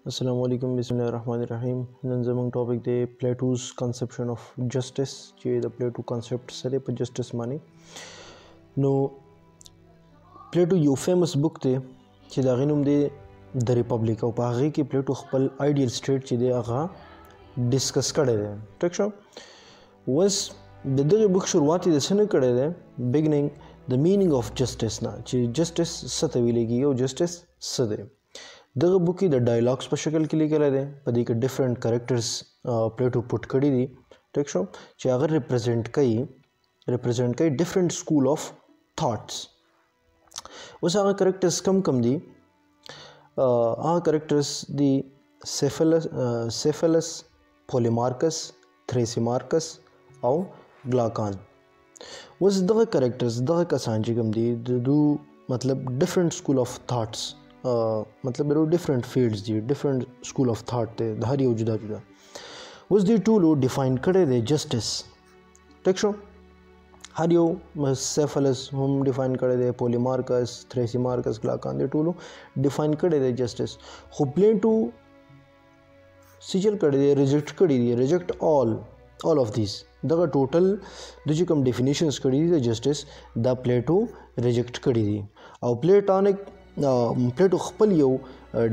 Assalamu alaikum, bismillahirrahmanirrahim. نن زموږ ټاپک دی پلیټوز کنسپشن اف جسټس چې د پلیټو کنسپټ سره په جسټس باندې نو پلیټو یو فیمس بک دی چې دا غنوم دی د ریپبلیک او په هغه کې پلیټو خپل آیډیل سټیټ چې دی هغه ډیسکس کړی دی. ټیک شو وس د دغه بک شروعات د څه کړی دی بیگنینګ د مینینګ اف جسټس نه چې جسټس څه ته ویل کېږي او جسټس څه دی. دغه بک کې د ډایلاګز په شکل کې لیکل دی په دې کې ډیفرنٹ کریکټرز پلیټو پټ کړي دي. ټیک شو چې هغه ریپرزینټ کوي ډیفرنٹ سکول اف تھاټس. اوس هغه کریکټرز کم دي هغه کریکټرز دي سیفلس پولیمارکس تھریسیمارکس او گلاکان. اوس دغه کریکټرز دغه کسان چې کوم دي د دو مطلب ډیفرنٹ سکول اف تھاټس مطلب یو ډیفرنٹ فیلډز دي ډیفرنٹ سکول اف تھاټ دی د هر یو جدا جدا. اوس دې ټولو ډیفاین کړی دی جسټس. ټیک شو هر یو سیفلس هم ډیفاین کړی دی پولیمارکس تھریسیمارکس گلاکان دې ټولو ډیفاین کړی دی جسټس. خو پلیټو سیچل کړی دی ریجیکټ کړی دی ریجیکټ all of these دغه ټوټل د چې کوم ډیفینیشنز کړي دي د جسټس دا پلیټو ریجیکټ کړي دي او پلیټو خپل یو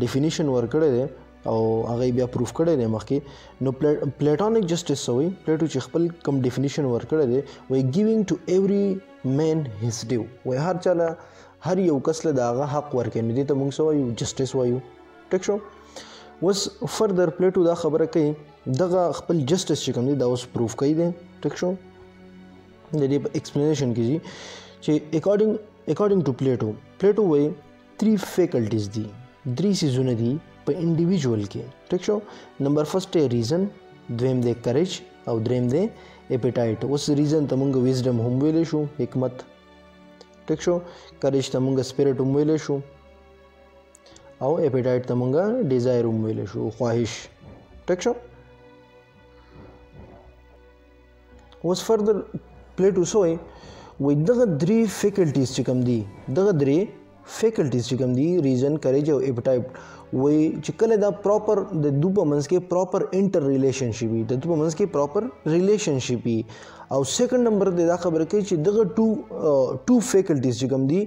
ډیفینیشن ورکړی دی او هغه بیا پروف کړی دی مخکې. نو پلیټونیک جسټس وایي پلیټو چې خپل کوم ډیفینیشن ورکړی دی وایي ګیوینګ ټو ایوری مین هیز ډیو وایي هر چاله هر یو کس له د هغه حق ورکوي نو دې ته موږ څه وایو جسټس وایو. ټیک شو اوس فردر پلیټو دا خبره کوي دغه خپل جسټس چې کوم دی دا اوس پروف کوي دی. ټیک شو د دې په ایکسپلینیشن کې چې اکارډینګ ټو پلیټو وایي 3 فیکلټیز دي 3 سیزونه دي په انډیویجوال کې. ټیک شو نمبر فرست دی ریزن دویم دی کریج او دریم دی اپیټایټ. اوس ریزن ته مونږ ویزډم هم ویلی شو حکمت. ټیک شو کریج ته مونږ سپیرټ هم ویلی شو او اپیټایټ ته مونږ ډیزایر هم ویلی شو خواهش. ټیک شو اوس فردر پلیټو سوی وایي دغه 3 فیکلټیز چې کوم دي دغه 3 فیکلټیز چې کوم دي ریزن کریج او اپیټایټ وایي چې کله دا پراپر د دو په منځ کې پراپر انټر ریلیشنشپ وي د دو په منځ کې پراپر ریلیشنشپ وي. او سیکنډ نمبر دی دا خبره کوي چې دغه ټو فیکلټیز چې کوم دي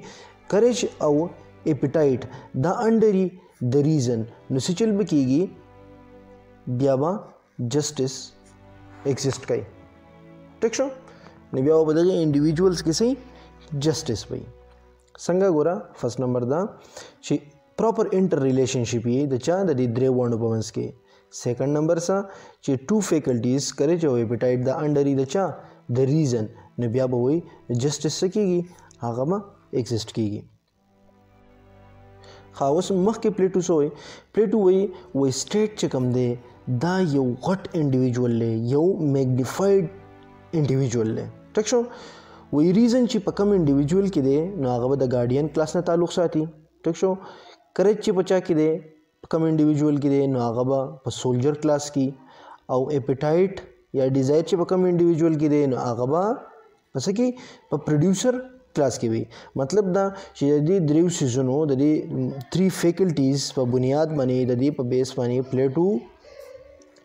کریج او اپیټایټ دا انډر د ریزن نو څه چل به کېږي بیا به جسټس ایگزسټ کوي. ټیک شو نو بیا به دغه انډیویجولز کې صحیح جسټس وایي. څنګه ګوره فرست نمبر دا چې پراپر انټر ریلیشنشپ یې د چا د دې درې وانډو په منځ کې. سیکنډ نمبر سا چې 2 فیکلټیز کریج او اپیټایټ د انډر د چا د ریزن نو بیا به وایي جسټس څه کېږي هغه به ایگزسټ کېږي. ښه اوس مخکې پلیټو څه وایي پلیټو وایي سټیټ چې کوم دی دا یو غټ انډیویجول دی یو میګنیفاید انډیویجول دی. ټیک شو وی ریزن چې په کم انډیویجول کې دی نو هغه به د ګارډین کلاس نه تعلق ساتي. ټیک شو کریج چې په چا کې دی په کم انډیویجول کې دی نو هغه به په سولجر کلاس کې او اپیټایټ یا ډیزایر چې په کم انډیویجول کې دی نو هغه به په څه کې په پروډیوسر کلاس کې وي. مطلب دا چې د دې دریو سیزونو د دې 3 فیکلټیز په بنیاد باندې د دې په بیس باندې پلیټو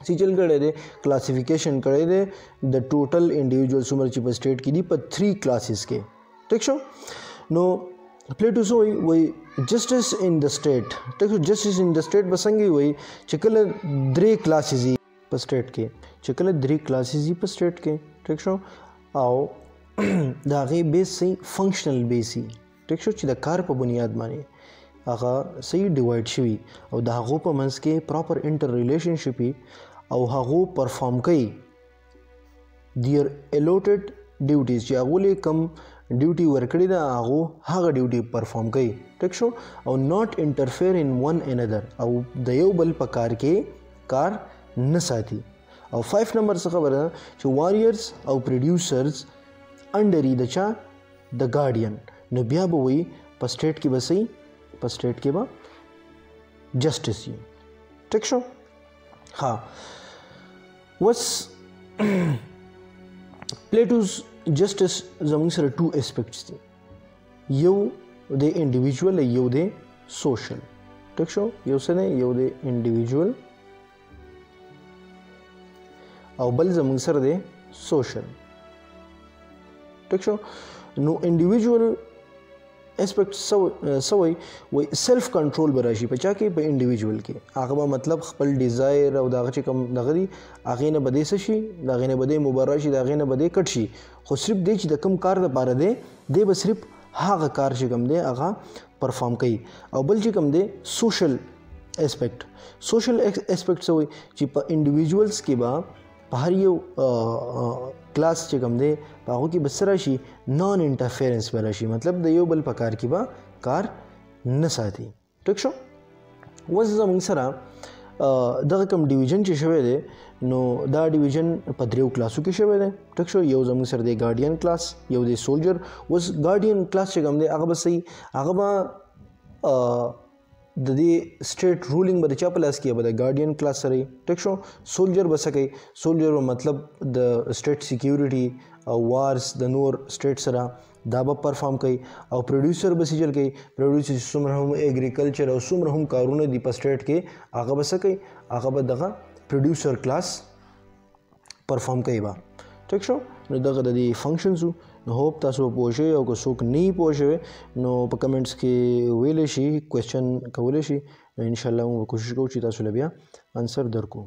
سیچل کړی دی کلاسیفیکیشن کړی دی د ټوټل انډیویجول څومره چې په سټیټ کې دي په 3 کلاسز کې. ټیک شو نو پلیټو څه وایي جسټس ان د سټیټ. ټیک شو جسټس ان د سټیټ به څنګه وایي چې کله 3 کلاسز دي په سټیټ کې چې کله 3 کلاسز دي په سټیټ کې. ټیک شو او د هغې بیس صحیح فنکشنل بیس وي. ټیک شو چې د کار په بنیاد باندې هغه صحیح ډیوایډ شوي او د هغو په منځ کې پراپر انټر ریلیشنشپ وي او هغو پرفارم کوي دیر الوټډ ډیوټیز چې هغوی کم ډیوټي ورکړي ده هغه ډیوټي پرفارم کوي. ټیک شو او ناٹ انټرفیر ان ون اندر او د یو بل په کار کې کار نه ساتي. او 5 نمبر څه خبره ده چې واریر او پروډیوسرز انډر د چا د ګارډین نو بیا به وایي په سټیټ کې به صحیح په سټیټ کې به جسټس وي. ټیک شو ها اوس پلیټوز جسټس زموږ سره 2 اسپیکټس دي یو د انډیویجول یو د سوشل. ټیک شو یو څه دی یو دی انډیویجوال او بل زموږ سره دی سوشل ټیک شو نو انډیویجوال اسپیکټ سوی وای سیلف کنټرول به راشي په چا کې په انډیویجوال کې هغه به مطلب خپل ډیزایر او دغه چې کوم دغه دي هغې نه به دې څه شي د هغې نه به دې مبرا شي د هغې نه به دې کټ شي خو صرف دی چې د کوم کار دپاره دی دی به صرف هغه کار چې کوم دی هغه پرفارم کوي او بل چې کوم دی سوشل اسپیکټ سوشل اسپیکټ څه وایي چې په انډیویجوالز کې به په هر یو کلاس چې کوم دی په هغو کې به څه راشي نان انټرفیرنس به راشي مطلب د یو بل په کار کې به کار نه ساتي ټیک شو اوس زموږ سره دغه کوم ډیویژن چې شوی دی نو دا ډیویژن په دریو کلاسو کې شوی دی ټیک شو یو زموږ سره دی ګارډین کلاس یو دی سولجر اوس ګارډین کلاس چې کوم دی هغه به صحیح هغه به د دې سټیټ رولینګ به د چا په لاس کې به د ګارډین کلاس سره ټیک شو سولجر به څه کوي سولجر به مطلب د سټیټ سیکیورټي او وارز د نور سټیټ سره دا به پرفارم کوي او پروډیوسر به سیجل کوي پروډیوسر څومره هم ایګریکلچر او څومره هم کارونه دي په سټیټ کې هغه به څه کوي هغه به دغه پروډیوسر کلاس پرفارم کوي به ټیک شو نو دغه د دې فنکشنز نو هوپ تاسو په پوه شئ او که څوک نه پوه شوی نو په کمنټس کې ویلی شي کوېسچن کولی شي نو انشاءالله موږ کوشش کوو چې تاسو له بیا انسر درکو